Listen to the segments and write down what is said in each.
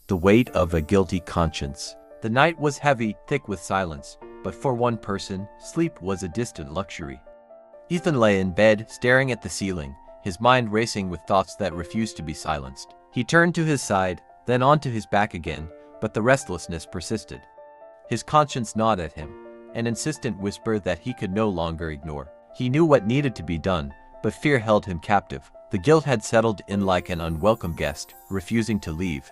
The weight of a guilty conscience. The night was heavy, thick with silence, but for one person, sleep was a distant luxury. Ethan lay in bed, staring at the ceiling, his mind racing with thoughts that refused to be silenced. He turned to his side, then onto his back again, but the restlessness persisted. His conscience gnawed at him, an insistent whisper that he could no longer ignore. He knew what needed to be done, but fear held him captive. The guilt had settled in like an unwelcome guest, refusing to leave.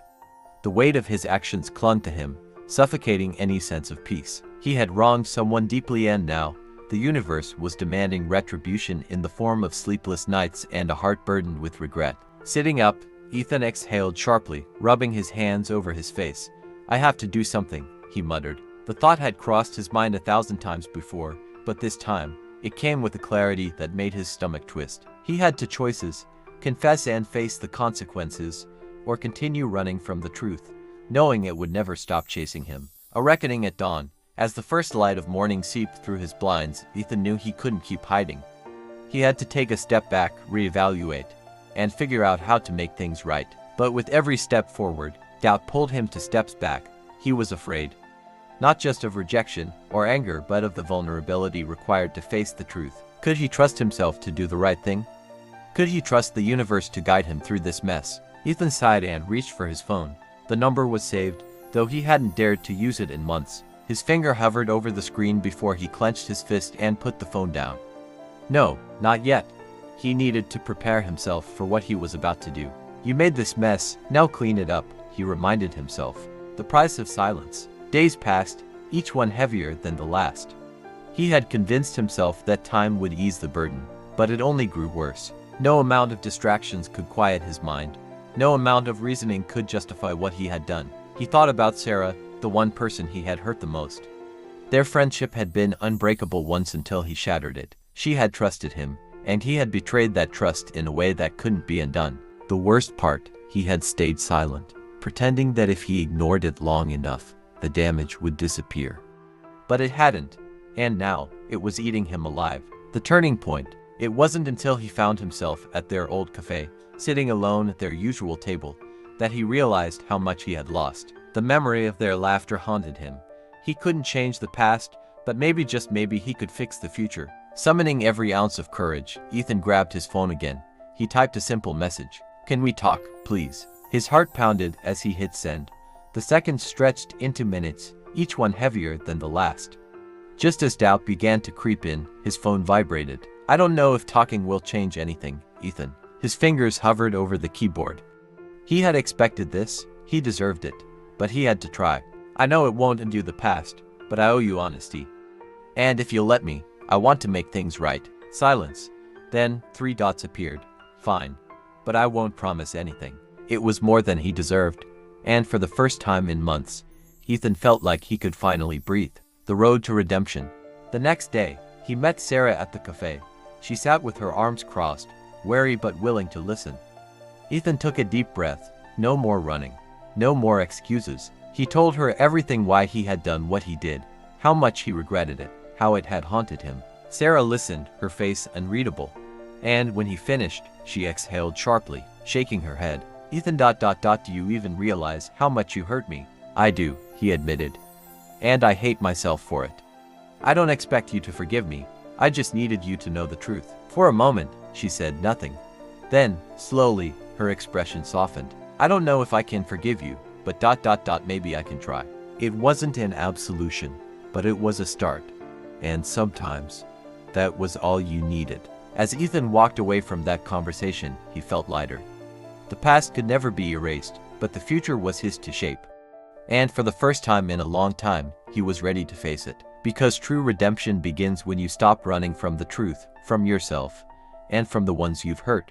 The weight of his actions clung to him, suffocating any sense of peace. He had wronged someone deeply, and now, the universe was demanding retribution in the form of sleepless nights and a heart burdened with regret. Sitting up, Ethan exhaled sharply, rubbing his hands over his face. "I have to do something," he muttered. The thought had crossed his mind 1,000 times before, but this time, it came with a clarity that made his stomach twist. He had two choices: confess and face the consequences, or continue running from the truth, knowing it would never stop chasing him. A reckoning at dawn. As the first light of morning seeped through his blinds, Ethan knew he couldn't keep hiding. He had to take a step back, reevaluate, and figure out how to make things right. But with every step forward, doubt pulled him to steps back. He was afraid. Not just of rejection or anger, but of the vulnerability required to face the truth. Could he trust himself to do the right thing? Could he trust the universe to guide him through this mess? Ethan sighed and reached for his phone. The number was saved, though he hadn't dared to use it in months. His finger hovered over the screen before he clenched his fist and put the phone down. No, not yet. He needed to prepare himself for what he was about to do. "You made this mess, now clean it up," he reminded himself. The price of silence. Days passed, each one heavier than the last. He had convinced himself that time would ease the burden, but it only grew worse. No amount of distractions could quiet his mind. No amount of reasoning could justify what he had done. He thought about Sarah, the one person he had hurt the most. Their friendship had been unbreakable once until he shattered it. She had trusted him, and he had betrayed that trust in a way that couldn't be undone. The worst part, he had stayed silent, pretending that if he ignored it long enough, the damage would disappear. But it hadn't, and now, it was eating him alive. The turning point. It wasn't until he found himself at their old cafe, sitting alone at their usual table, that he realized how much he had lost. The memory of their laughter haunted him. He couldn't change the past, but maybe, just maybe, he could fix the future. Summoning every ounce of courage, Ethan grabbed his phone again. He typed a simple message. "Can we talk, please?" His heart pounded as he hit send. The seconds stretched into minutes, each one heavier than the last. Just as doubt began to creep in, his phone vibrated. "I don't know if talking will change anything, Ethan." His fingers hovered over the keyboard. He had expected this. He deserved it. But he had to try. "I know it won't undo the past, but I owe you honesty. And if you'll let me, I want to make things right." Silence. Then 3 dots appeared. "Fine. But I won't promise anything." It was more than he deserved. And for the first time in months, Ethan felt like he could finally breathe. The road to redemption. The next day, he met Sarah at the cafe. She sat with her arms crossed, wary but willing to listen. Ethan took a deep breath. No more running. No more excuses. He told her everything: why he had done what he did, how much he regretted it, how it had haunted him. Sarah listened, her face unreadable. And when he finished, she exhaled sharply, shaking her head. "Ethan ... Do you even realize how much you hurt me?" "I do," he admitted. "And I hate myself for it. I don't expect you to forgive me. I just needed you to know the truth." For a moment, she said nothing. Then, slowly, her expression softened. "I don't know if I can forgive you, but ... maybe I can try." It wasn't an absolution, but it was a start. And sometimes, that was all you needed. As Ethan walked away from that conversation, he felt lighter. The past could never be erased, but the future was his to shape. And for the first time in a long time, he was ready to face it. Because true redemption begins when you stop running from the truth, from yourself, and from the ones you've hurt.